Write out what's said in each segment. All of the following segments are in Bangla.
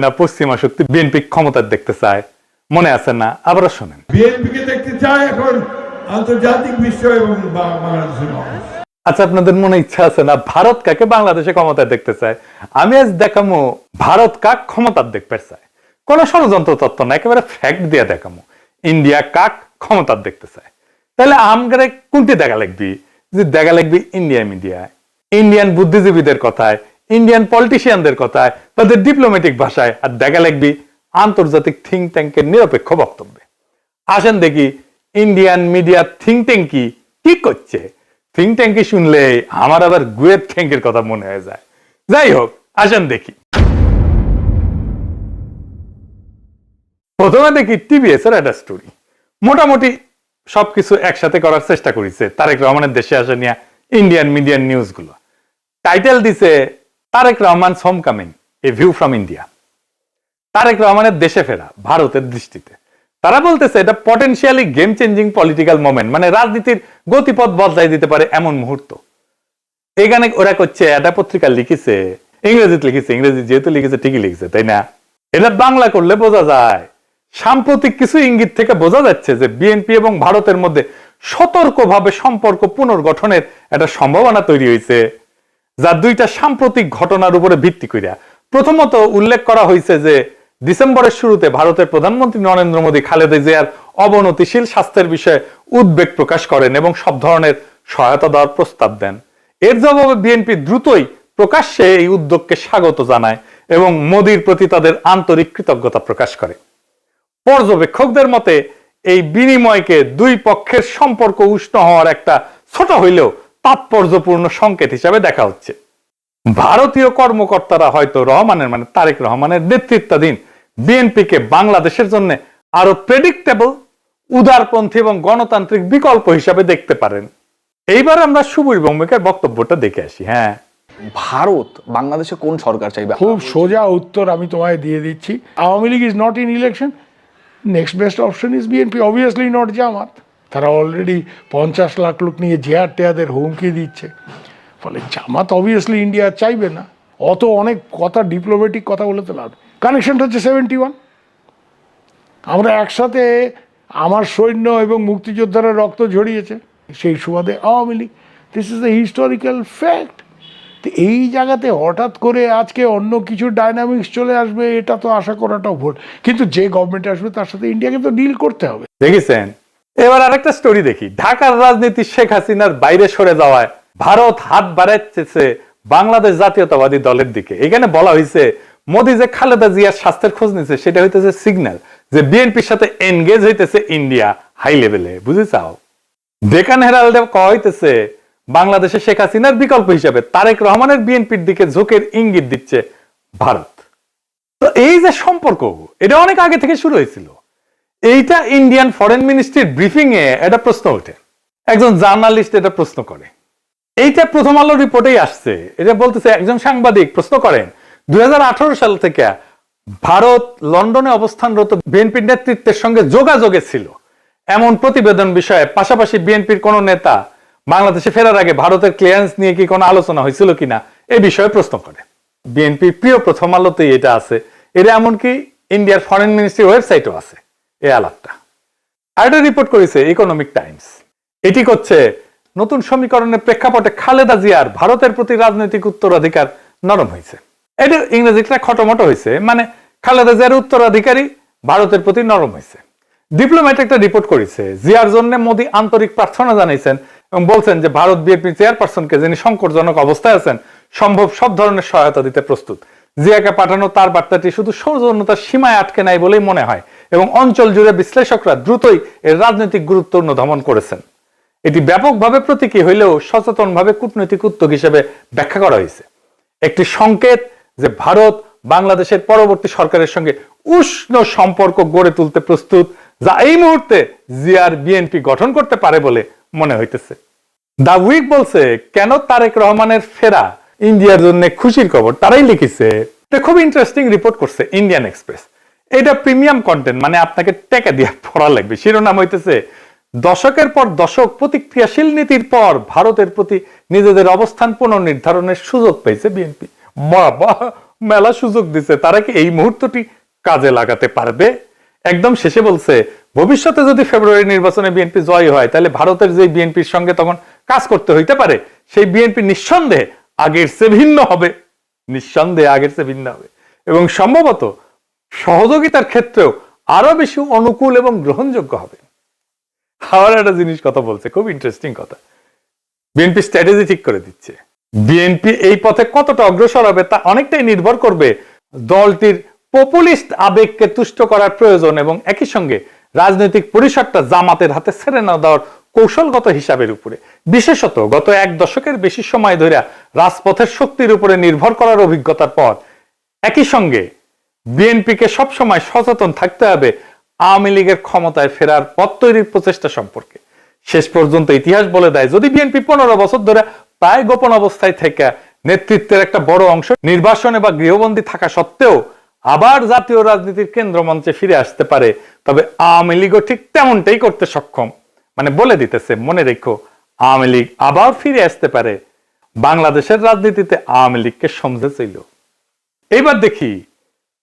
না পশ্চিমা শক্তি বিএনপি ক্ষমতা দেখতে চায়, মনে আছে না? আবারও শোনেন। বিএনপিকে দেখতে চায় এখন আন্তর্জাতিক বিশ্ব এবং বাংলাদেশের মানুষ। আচ্ছা, আপনাদের মনে ইচ্ছা আছে না ভারত কাকে বাংলাদেশে ক্ষমতায় দেখতে চায়? আমি আজ দেখামো ভারত কাক ক্ষমতার দেখতে চায়। কোন ষড়যন্ত্র তত্ত্ব না, একেবারে ফ্যাক্ট দিয়ে দেখামো ইন্ডিয়া কাক ক্ষমতার দেখতে চায়। তাহলে আমগারে কোনটি দেখা লাগবি? যে দেখা লাগবি ইন্ডিয়া মিডিয়ায়, ইন্ডিয়ান বুদ্ধিজীবীদের কথায়, ইন্ডিয়ান পলিটিশিয়ানদের কথায়, তাদের ডিপ্লোম্যাটিক ভাষায়, আর দেখা লাগবি আন্তর্জাতিক থিঙ্ক ট্যাঙ্কের নিরপেক্ষ বক্তব্যে। আসেন দেখি ইন্ডিয়ান মিডিয়া থিঙ্ক ট্যাঙ্কি কি করছে। থিঙ্ক ট্যাঙ্কি শুনলে আমার আবার গুয়ের ট্যাঙ্কের কথা মনে হয়ে যায়। যাই হোক, আসেন দেখি। প্রথমে দেখি টিভিএস এর একটা স্টোরি। মোটামুটি সবকিছু একসাথে করার চেষ্টা করেছে তারেক রহমানের দেশে আসা নিয়ে ইন্ডিয়ান মিডিয়ান নিউজ গুলো। টাইটেল দিছে Tarique Rahman home coming, a view from India. Tarique রহমানের দেশে ফেরা ভারতের দৃষ্টিতে। তারা বলতেছে এটা potentially game changing political moment, মানে রাজনীতির গতিপথ বদলাই দিতে পারে এমন মুহূর্ত। এখানে ওরা করছে, এটা পত্রিকা লিখেছে, ইংরেজিতে লিখেছে, ইংরেজি যেহেতু লিখেছে ঠিকই লিখেছে, তাই না? এটা বাংলা করলে বোঝা যায় সাম্প্রতিক কিছু ইঙ্গিত থেকে বোঝা যাচ্ছে যে বিএনপি এবং ভারতের মধ্যে সতর্কভাবে সম্পর্ক পুনর্গঠনের একটা সম্ভাবনা তৈরি হয়েছে, যা দুইটা সাম্প্রতিক ঘটনার উপরে ভিত্তি করিয়া। প্রথমত উল্লেখ করা হয়েছে যে ডিসেম্বরের শুরুতে ভারতের প্রধানমন্ত্রী নরেন্দ্র মোদী খালেদা জিয়ার অবনতিশীল স্বাস্থ্যের বিষয়ে উদ্বেগ প্রকাশ করেন এবং সব ধরনের সহায়তা দেওয়ার প্রস্তাব দেন। এর জবাবে বিএনপি দ্রুতই প্রকাশ্যে এই উদ্যোগকে স্বাগত জানায় এবং মোদীর প্রতি তাদের আন্তরিক কৃতজ্ঞতা প্রকাশ করে। পর্যবেক্ষকদের মতে এই বিনিময়কে দুই পক্ষের সম্পর্ক উষ্ণ হওয়ার একটা ছোট হইলেও তাৎপর্যপূর্ণ সংকেত হিসাবে দেখা হচ্ছে। ভারতীয় কর্মকর্তারা হয়তো রহমানের, মানে তারেক রহমানের নেতৃত্বাধীন বিএনপিকে বাংলাদেশের জন্য আরো প্রেডিক্টেবল, উদারপন্থী এবং গণতান্ত্রিক বিকল্প হিসাবে দেখতে পারেন। এইবার আমরা সুবীর ভৌমিকের বক্তব্যটা দেখে আসি। হ্যাঁ, ভারত বাংলাদেশে কোন সরকার চাইবে? খুব সোজা উত্তর আমি তোমায় দিয়ে দিচ্ছি। Awami League is not in election, next best option is BNP, obviously not Jamaat. তারা অলরেডি 50 লাখ লোক নিয়ে জেহার টেয়াদের হুমকি দিচ্ছে। ফলে জামাত অবভিয়াসলি ইন্ডিয়া চাইবে না। অত অনেক কথা, ডিপ্লোম্যাটিক কথা বলে তো লাভ। কানেকশনটা হচ্ছে 71। আমরা একসাথে, আমার সৈন্য এবং মুক্তিযোদ্ধারা রক্ত ঝরিয়েছে, সেই সুবাদে Awami League. This is the historical fact. তো এই জায়গাতে হঠাৎ করে আজকে অন্য কিছু ডাইনামিক্স চলে আসবে, এটা তো আশা করাটাও ভুল। কিন্তু যে গভর্নমেন্ট আসবে তার সাথে ইন্ডিয়াকে তো ডিল করতে হবে। দেখেছেন? এবার আরেকটা স্টোরি দেখি। ঢাকার রাজনীতি শেখ হাসিনার বাইরে সরে যাওয়ায় ভারত হাত বাড়াচ্ছে বাংলাদেশ জাতীয়তাবাদী দলের দিকে। এখানে বলা হয়েছে মোদী যে খালেদা জিয়ার স্বাস্থ্যের খোঁজ নিচ্ছে সেটা হইতেছে সিগন্যাল যে বিএনপির সাথে এনগেজ হইতেছে ইন্ডিয়া হাই লেভেলে। বুঝে চাও? ডেকান হেরাল্ডে কওয়া হইতেছে বাংলাদেশে শেখ হাসিনার বিকল্প হিসাবে তারেক রহমানের বিএনপির দিকে ঝোঁকের ইঙ্গিত দিচ্ছে ভারত। তো এই যে সম্পর্ক, এটা অনেক আগে থেকে শুরু হয়েছিল। এইটা ইন্ডিয়ান ফরেন মিনিস্ট্রির ব্রিফিং এ একটা প্রশ্ন ওঠে, একজন জার্নালিস্ট এটা প্রশ্ন করে। এইটা প্রথম আলো রিপোর্টেই আসছে। এটা বলতেছে, একজন সাংবাদিক প্রশ্ন করেন 2018 সাল থেকে ভারত লন্ডনে অবস্থানরত বিএনপির নেতৃত্বের সঙ্গে যোগাযোগে ছিল এমন প্রতিবেদন বিষয়ে, পাশাপাশি বিএনপির কোন নেতা বাংলাদেশে ফেরার আগে ভারতের ক্লিয়ারেন্স নিয়ে কি কোনো আলোচনা হয়েছিল কিনা এই বিষয়ে প্রশ্ন করে। বিএনপির প্রিয় প্রথম আলোতেই এটা আছে। এটা এমনকি ইন্ডিয়ার ফরেন মিনিস্ট্রির ওয়েবসাইটও আছে এই আলাপটা। আর এটা রিপোর্ট করেছে ইকোনমিক টাইমস। এটি করছে নতুন সমীকরণের প্রেক্ষাপটে খালেদা জিয়ার ভারতের প্রতি রাজনৈতিক উত্তরাধিকার নরম হয়েছে। এটা ইংরেজিটা খটোমটো হয়েছে, মানে খালেদা জিয়ার উত্তরাধিকারী ভারতের প্রতি নরম হয়েছে। ডিপ্লোম্যাট একটা রিপোর্ট করেছে, জিয়ার জন্য মোদী আন্তরিক প্রার্থনা জানাইছেন এবং বলছেন যে ভারত বিএনপি চেয়ারপারসনকে, যিনি সংকটজনক অবস্থায় আছেন, সম্ভব সব ধরনের সহায়তা দিতে প্রস্তুত। জিয়াকে পাঠানো তার বার্তাটি শুধু সৌজন্যতার সীমায় আটকে নাই বলেই মনে হয় এবং অঞ্চল জুড়ে বিশ্লেষকরা দ্রুতই এর রাজনৈতিক গুরুত্ব অনুধাবন করেছেন। এটি ব্যাপকভাবে প্রতীকী হইলেও সচেতনভাবে কূটনৈতিক উদ্যোগ হিসেবে ব্যাখ্যা করা হয়েছে। একটি সংকেত যে ভারত বাংলাদেশের পরবর্তী সরকারের সঙ্গে উষ্ণ সম্পর্ক গড়ে তুলতে প্রস্তুত, যা এই মুহূর্তে জিয়ার বিএনপি গঠন করতে পারে বলে মনে হইতেছে। দা উইক বলছে, কেন তারেক রহমানের ফেরা ইন্ডিয়ার জন্য খুশির খবর। তারাই লিখেছে, এটা খুব ইন্টারেস্টিং রিপোর্ট করছে ইন্ডিয়ান এক্সপ্রেস। এটা প্রিমিয়াম কন্টেন্ট, মানে আপনাকে টাকা দিয়ে পড়া লাগবে। শিরোনাম হইতেছে, দশকের পর দশক প্রতিক্রিয়াশীল নীতির পর ভারতের প্রতি নিজেদের অবস্থান পুনর্নির্ধারণের সুযোগ পেয়েছে বিএনপি। বাবা, মেলা সুযোগ দিছে, তারা কি এই মুহূর্তটি কাজে লাগাতে পারবে? একদম শেষে বলছে ভবিষ্যতে যদি ফেব্রুয়ারি নির্বাচনে বিএনপি জয় হয় তাহলে ভারতের যে বিএনপির সঙ্গে তখন কাজ করতে হইতে পারে সেই বিএনপি নিঃসন্দেহে আগের চেয়ে ভিন্ন হবে, নিঃসন্দেহে আগের চেয়ে ভিন্ন হবে এবং সম্ভবত সহযোগিতার ক্ষেত্রেও আরো বেশি অনুকূল এবং গ্রহণযোগ্য হবে। আবার একটা জিনিস কথা বলছে, খুব ইন্টারেস্টিং কথা, বিএনপি স্ট্র্যাটেজি ঠিক করে দিচ্ছে। বিএনপি এই পথে কতটা অগ্রসর হবে তা অনেকটাই নির্ভর করবে দলটির পপুলিস্ট আবেগকে তুষ্ট করার প্রয়োজন এবং একই সঙ্গে রাজনৈতিক পরিসরটা জামাতের হাতে ছেড়ে না দেওয়ার কৌশলগত হিসাবের উপরে। বিশেষত গত এক দশকের বেশি সময় ধরে রাজপথের শক্তির উপরে নির্ভর করার অভিজ্ঞতার পর একই সঙ্গে বিএনপিকে সবসময় সচেতন থাকতে হবে আওয়ামী লীগের ক্ষমতায় ফেরার পথ তৈরির প্রচেষ্টা সম্পর্কে। শেষ পর্যন্ত ইতিহাস বলে দেয় যদি বিএনপি 15 বছর ধরে প্রায় গোপন অবস্থায় থেকে নেতৃত্বের একটা বড় অংশ নির্বাসনে বা গৃহবন্দী থাকা সত্ত্বেও আবার জাতীয় রাজনীতির কেন্দ্র মঞ্চে ফিরে আসতে পারে, তবে আওয়ামী লীগও ঠিক তেমনটাই করতে সক্ষম। মানে বলে দিতেছে মনে রেখো আওয়ামী লীগ আবার ফিরে আসতে পারে। বাংলাদেশের রাজনীতিতে আওয়ামী লীগকে সমঝে ছিল। এইবার দেখি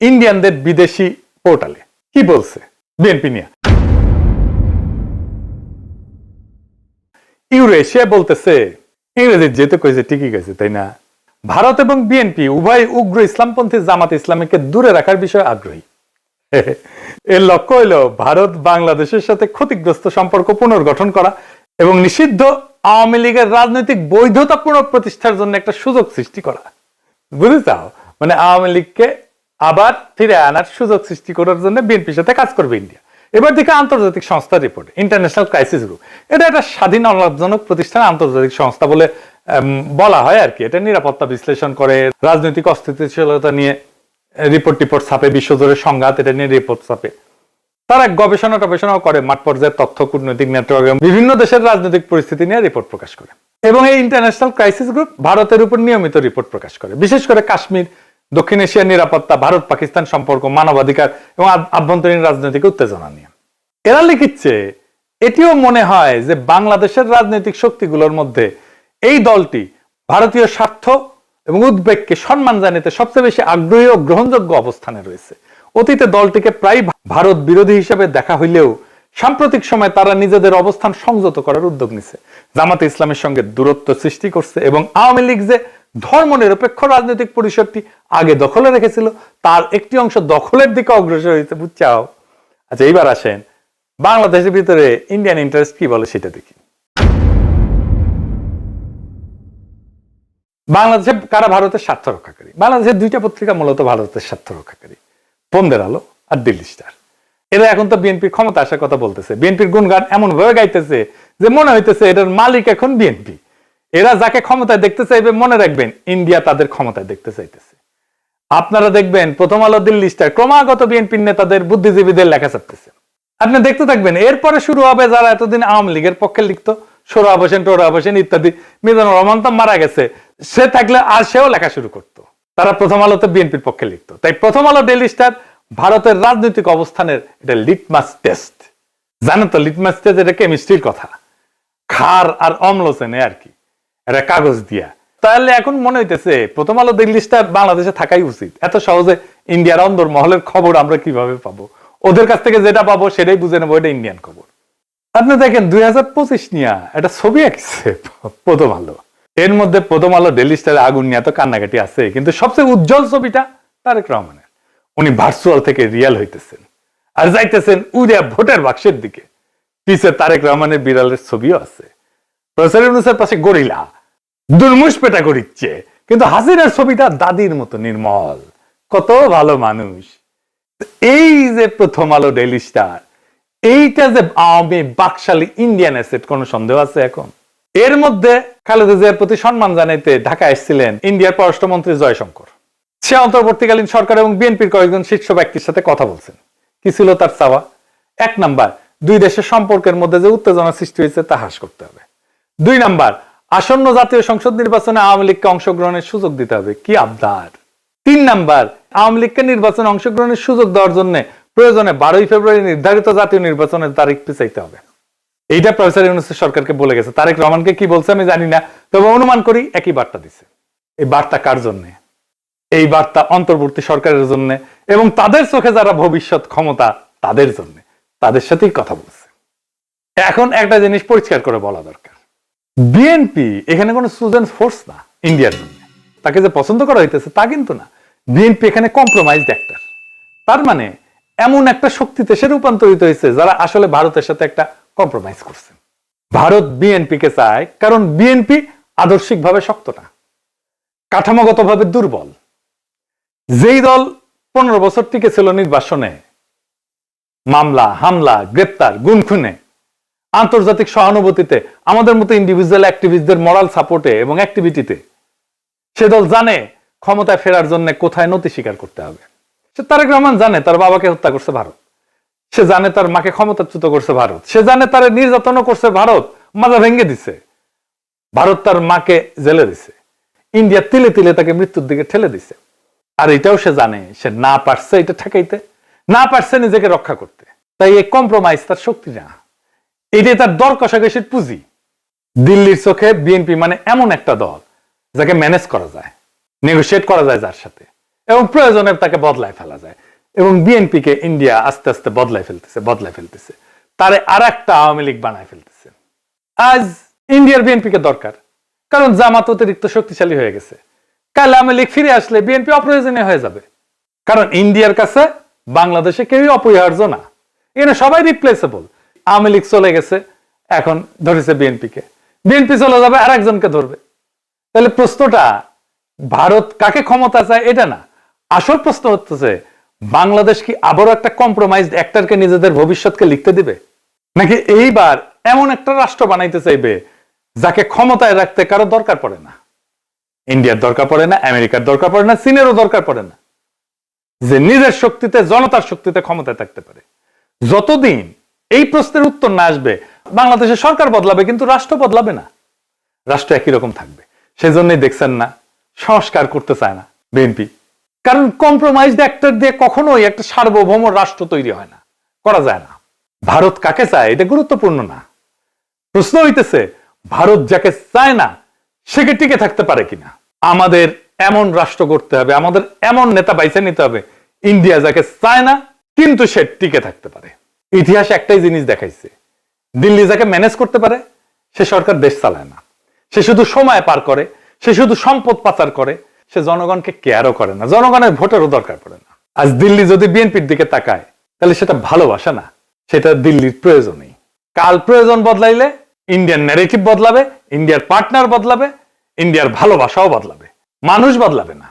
ইন্ডিয়ানদের বিদেশি পোর্টালে কি বলছে বিএনপি নিয়ে। ইউরেশিয়া বলতেছে, ইংরেজি যেতে কইছে ঠিকই গেছে তাই না, ভারত এবং বিএনপি উভয় উগ্র ইসলামপন্থী জামাত ইসলামীকে দূরে রাখার বিষয়ে আগ্রহী। এর লক্ষ্য হইল ভারত বাংলাদেশের সাথে ক্ষতিগ্রস্ত সম্পর্ক পুনর্গঠন করা এবং নিষিদ্ধ আওয়ামী লীগের রাজনৈতিক বৈধতা পুনঃপ্রতিষ্ঠার জন্য একটা সুযোগ সৃষ্টি করা। বুঝতে চাও? মানে আওয়ামী লীগকে আবার ফিরে আনার সুযোগ সৃষ্টি করার জন্য বিএনপির সাথে কাজ করবে ইন্ডিয়া। এবার দেখে আন্তর্জাতিক সংস্থার রিপোর্ট, ইন্টারন্যাশনাল ক্রাইসিস গ্রুপ, এটা একটা স্বাধীন অলাভজনক প্রতিষ্ঠান, আন্তর্জাতিক সংস্থা বলে বলা হয় আর কি। এটা নিরাপত্তা বিশ্লেষণ করে, রাজনৈতিক অস্থিতিশীলতা নিয়ে রিপোর্ট ছাপে, বিশ্বজুড়ে সংঘাত এটা নিয়ে রিপোর্ট ছাপে। তারা গবেষণাও করে, মাঠ পর্যায়ে তথ্য, কূটনৈতিক নেটওয়ার্ক, বিভিন্ন দেশের রাজনৈতিক পরিস্থিতি নিয়ে রিপোর্ট প্রকাশ করে। এবং এই ইন্টারন্যাশনাল ক্রাইসিস গ্রুপ ভারতের উপর নিয়মিত রিপোর্ট প্রকাশ করে, বিশেষ করে কাশ্মীর, দক্ষিণ এশিয়ার নিরাপত্তা, ভারত পাকিস্তান সম্পর্ক, মানবাধিকার এবং আভ্যন্তরীণ রাজনৈতিক উত্তেজনা নিয়ে। এরা লিখিচ্ছে এটিও মনে হয় যে বাংলাদেশের রাজনৈতিক শক্তিগুলোর মধ্যে এই দলটি ভারতীয় স্বার্থ এবং উদ্বেগকে সম্মান জানাতে সবচেয়ে বেশি আগ্রহী ও গ্রহণযোগ্য অবস্থানে রয়েছে। অতীতে দলটিকে প্রায় ভারত বিরোধী হিসেবে দেখা হইলেও সাম্প্রতিক সময়ে তারা নিজেদের অবস্থান সংযত করার উদ্যোগ নিছে, জামাতে ইসলামের সঙ্গে দূরত্ব সৃষ্টি করছে এবং আওয়ামী লীগ যে ধর্মনিরপেক্ষ রাজনৈতিক পরিসরটি আগে দখলে রেখেছিল তার একটি অংশ দখলের দিকে অগ্রসর হয়েছে। বুঝছাও? আচ্ছা এইবার আসেন বাংলাদেশের ভিতরে ইন্ডিয়ান ইন্টারেস্ট কি বলে সেটা দেখি। বাংলাদেশে কারা ভারতের স্বার্থ রক্ষাকারী? বাংলাদেশের দুইটা পত্রিকা মূলত ভারতের স্বার্থ রক্ষাকারী, বন্দের আলো আর দিল্লি স্টার। এরা এখন তো বিএনপির ক্ষমতা আসার কথা বলতেছে, বিএনপির গুণগান এমন ভাবে গাইতেছে যে মনে হইতেছে এটার মালিক এখন বিএনপি। এরা যাকে ক্ষমতায় দেখতে চাইবে মনে রাখবেন ইন্ডিয়া তাদের ক্ষমতায় দেখতে চাইতেছে। আপনারা দেখবেন প্রথম আলো, দিল্লি স্টার ক্রমাগত বিএনপির নেতাদের, বুদ্ধিজীবীদের লেখা ছাপতেছে। আপনি দেখতে থাকবেন এরপরে শুরু হবে যারা এতদিন আওয়ামী লীগের পক্ষে লিখতো, সোহরাব হোসেন, টোহরাব হোসেন ইত্যাদি। মিজানুর রহমান তো মারা গেছে, সে থাকলে আর সেও লেখা শুরু করতো। তারা প্রথম আলোতে বিএনপির পক্ষে লিখতো। তাই প্রথম আলো, ডেইলি স্টার ভারতের রাজনৈতিক অবস্থানের এটা লিটমাস টেস্ট। জানেন তো লিটমাস টেস্ট এটা কেমিস্ট্রির কথা, ক্ষার আর অম্ল চেনে আর কি, এটা কাগজ দিয়া। তাহলে এখন মনে হইতেছে প্রথম আলো, দিল্লি স্টার বাংলাদেশে থাকাই উচিত। এত সহজে ইন্ডিয়ার অন্দর মহলের খবর আমরা কিভাবে পাবো? ওদের কাছ থেকে যেটা পাবো সেটাই বুঝে নেবো এটা ইন্ডিয়ান খবর। আপনি দেখেন 2025 নিয়ে একটা ছবি আঁকছে প্রথম আলো, এর মধ্যে প্রথম আলো, ডেইলি স্টারে আগুন নিয়ে তো কান্নাকাটি আছে, কিন্তু সবচেয়ে উজ্জ্বল ছবিটা তারেক রহমানের। উনি ভার্চুয়াল থেকে রিয়েল হইতেছেন আর যাইতেছেন উড়িয়া ভোটের বাক্সের দিকে। পিছে তারেক রহমানের বিড়ালের ছবিও আছে। প্রফেসর ইউনূসের পাশে গরিলা দুর্মুষ পেটা করিচ্ছে, কিন্তু হাসিনার ছবিটা দাদির মতো নির্মল, কত ভালো মানুষ। এই যে প্রথম আলো, ডেইলি স্টার, এইটা যে আওয়ামী বাকশালী ইন্ডিয়ান অ্যাসেট, কোন সন্দেহ আছে এখন? এর মধ্যে খালেদা জিয়ার প্রতি সম্মান জানাইতে ঢাকা এসেছিলেন ইন্ডিয়ার পররাষ্ট্রমন্ত্রী জয়শঙ্কর। সে অন্তর্বর্তীকালীন সরকার এবং বিএনপির কয়েকজন শীর্ষ ব্যক্তির সাথে কথা বলছেন। কি ছিল তার চাওয়া? 1 নাম্বার, দুই দেশের সম্পর্কের মধ্যে যে উত্তেজনা সৃষ্টি হয়েছে তা হ্রাস করতে হবে। 2 নাম্বার, আসন্ন জাতীয় সংসদ নির্বাচনে আওয়ামী লীগকে অংশগ্রহণের সুযোগ দিতে হবে। কি আবদার! 3 নাম্বার, আওয়ামী লীগকে নির্বাচনে অংশগ্রহণের সুযোগ দেওয়ার জন্য প্রয়োজনে 12 ফেব্রুয়ারি নির্ধারিত জাতীয় নির্বাচনের তারিখ পিছাইতে হবে। এইটা প্রফেসর ইউনূস সরকারকে বলে গেছে। তারেক রহমানকে কি বলছে আমি জানি না, তবে অনুমান করি একই বার্তা দিছে। এই বার্তা কার জন্য? এই বার্তা অন্তর্বর্তী সরকারের জন্য এবং তাদের চোখে যারা ভবিষ্যৎ ক্ষমতা তাদের জন্য, তাদের সাথেই কথা বলছে। এখন একটা জিনিস পরিষ্কার করে বলা দরকার, বিএনপি এখানে কোনো সুজেন ফোর্স না ইন্ডিয়ার জন্য। তাকে যে পছন্দ করা হইতেছে তা কিন্তু না, বিএনপি এখানে কম্প্রোমাইজড অ্যাক্টর। তার মানে এমন একটা শক্তিতে সে রূপান্তরিত হয়েছে যারা আসলে ভারতের সাথে একটা কম্প্রোমাইজ করছে। ভারত বিএনপি কে চায় কারণ বিএনপি আদর্শিকভাবে শক্ত না, কাঠামোগতভাবে দুর্বল। যেই দল 15 বছর টিকে ছিল নির্বাসনে, মামলা হামলা গ্রেপ্তার গুম খুনে, আন্তর্জাতিক সহানুভূতিতে, আমাদের মতো ইন্ডিভিজুয়াল অ্যাক্টিভিস্টদের মরাল সাপোর্টে এবং অ্যাক্টিভিটিতে, সে দল জানে ক্ষমতায় ফেরার জন্য কোথায় নতি স্বীকার করতে হবে। সে তারেক রহমান জানে তার বাবাকে হত্যা করছে ভারত, সে জানে তার মাকে ক্ষমতাচ্যুত করছে ভারত, সে জানে তার নির্যাতনও করছে ভারত, মাজা ভেঙে দিছে ভারত, তার মাকে জেলে দিছে, ইন্ডিয়া তিলে তিলে তাকে মৃত্যুর দিকে ঠেলে দিছে। আর এটাও সে জানে সে না পারছে এটা ঠেকাইতে, না পারছে নিজেকে রক্ষা করতে। তাই এই কম্প্রোমাইজ তার শক্তি না, এটাই তার দর কষাকষির পুঁজি। দিল্লির চোখে বিএনপি মানে এমন একটা দল যাকে ম্যানেজ করা যায়, নেগোশিয়েট করা যায় যার সাথে, এবং প্রয়োজনে তাকে বদলায় ফেলা যায়। এবং বিএনপি কে ইন্ডিয়া আস্তে আস্তে বদলায় ফেলতেছে, তারে আর একটা আওয়ামী লীগ বানায় ফেলতেছে। আজ ইন্ডিয়ার বিএনপি কে দরকার, কারণ জামাত অতিরিক্ত শক্তিশালী হয়ে গেছে। কাল আওয়ামী লীগ ফিরে আসলে বিএনপি অপ্রয়োজনীয় হয়ে যাবে, কারণ ইন্ডিয়ার কাছে বাংলাদেশে কেউই অপরিহার্য না, এখানে সবাই রিপ্লেসেবল। আওয়ামী লীগ চলে গেছে, এখন ধরেছে বিএনপি কে, বিএনপি চলে যাবে আর একজনকে ধরবে। তাহলে প্রশ্নটা ভারত কাকে ক্ষমতা চায় এটা না, আসল প্রশ্ন হচ্ছে বাংলাদেশ কি আবারও একটা কম্প্রোমাইজড অ্যাক্টরকে নিজেদের ভবিষ্যৎকে লিখতে দিবে, নাকি এইবার এমন একটা রাষ্ট্র বানাইতে চাইবে যাকে ক্ষমতায় রাখতে কারো দরকার পড়ে না, ইন্ডিয়ার দরকার পড়ে না, আমেরিকার দরকার পড়ে না, চীনেরও দরকার পড়ে না, যে নিজের শক্তিতে জনতার শক্তিতে ক্ষমতায় থাকতে পারে। যতদিন এই প্রশ্নের উত্তর না আসবে বাংলাদেশের সরকার বদলাবে কিন্তু রাষ্ট্র বদলাবে না, রাষ্ট্র একই রকম থাকবে। সেজন্যই দেখছেন না সংস্কার করতে চায় না বিএনপি, কারণ কম্প্রোমাইজড অ্যাক্টর দিয়ে কখনোই একটা সার্বভৌম রাষ্ট্র তৈরি হয় না, করা যায় না। ভারত কাকে চায় এটা গুরুত্বপূর্ণ না, প্রশ্ন হইতেছে ভারত যাকে চায় না সে কি টিকে থাকতে পারে কিনা। আমাদের এমন রাষ্ট্র করতে হবে, আমাদের এমন নেতা বাইছে নিতে হবে ইন্ডিয়া যাকে চায় না কিন্তু সে টিকে থাকতে পারে। ইতিহাস একটাই জিনিস দেখাইছে, দিল্লি যাকে ম্যানেজ করতে পারে সে সরকার দেশ চালায় না, সে শুধু সময় পার করে, সে শুধু সম্পদ পাচার করে, সে জনগণকে কেয়ারও করে না, জনগণের ভোটেরও দরকার পড়ে না। আজ দিল্লি যদি বিএনপির দিকে তাকায় তাহলে সেটা ভালোবাসা না, সেটা দিল্লির প্রয়োজনই। কাল প্রয়োজন বদলাইলে ইন্ডিয়ান ন্যারেটিভ বদলাবে, ইন্ডিয়ার পার্টনার বদলাবে, ইন্ডিয়ার ভালোবাসাও বদলাবে, মানুষ বদলাবে না।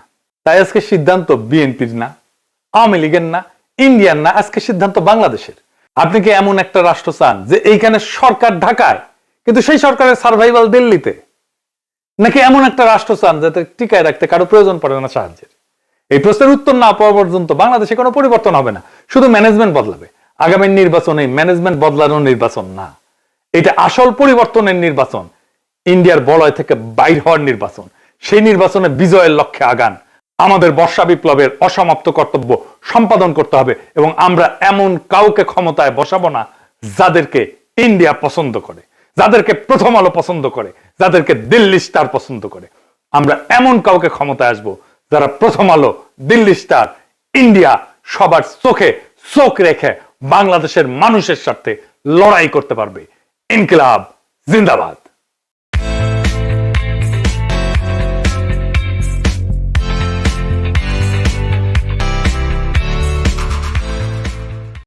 তাই আজকে সিদ্ধান্ত বিএনপির না, আওয়ামী লীগের না, ইন্ডিয়ান না, আজকে সিদ্ধান্ত বাংলাদেশের। আপনি কি এমন একটা রাষ্ট্র চান যে এইখানে সরকার ঢাকায় কিন্তু সেই সরকারের সার্ভাইভাল দিল্লিতে, নাকি এমন একটা রাষ্ট্র চান যাতে টিকায় রাখতে কারো প্রয়োজন পড়ে না সাহায্যের? এই প্রশ্নের উত্তর না পাওয়া পর্যন্ত বাংলাদেশে কোনো পরিবর্তন হবে না, শুধু ম্যানেজমেন্ট বদলাবে। আগামী নির্বাচন এই ম্যানেজমেন্ট বদলানোর নির্বাচন না, এটা আসল পরিবর্তনের নির্বাচন, ইন্ডিয়ার বলয় থেকে বাইর হওয়ার নির্বাচন। সেই নির্বাচনে বিজয়ের লক্ষ্যে আগান। আমাদের বর্ষা বিপ্লবের অসমাপ্ত কর্তব্য সম্পাদন করতে হবে এবং আমরা এমন কাউকে ক্ষমতায় বসাবো না যাদেরকে ইন্ডিয়া পছন্দ করে, যাদেরকে প্রথম আলো পছন্দ করে, যাদেরকে দিল্লি স্টার পছন্দ করে। আমরা এমন কাউকে ক্ষমতায় আসবো যারা প্রথম আলো, দিল্লি স্টার, ইন্ডিয়া সবার চোখে চোখ রেখে বাংলাদেশের মানুষের সাথে লড়াই করতে পারবে। ইনকিলাব জিন্দাবাদ।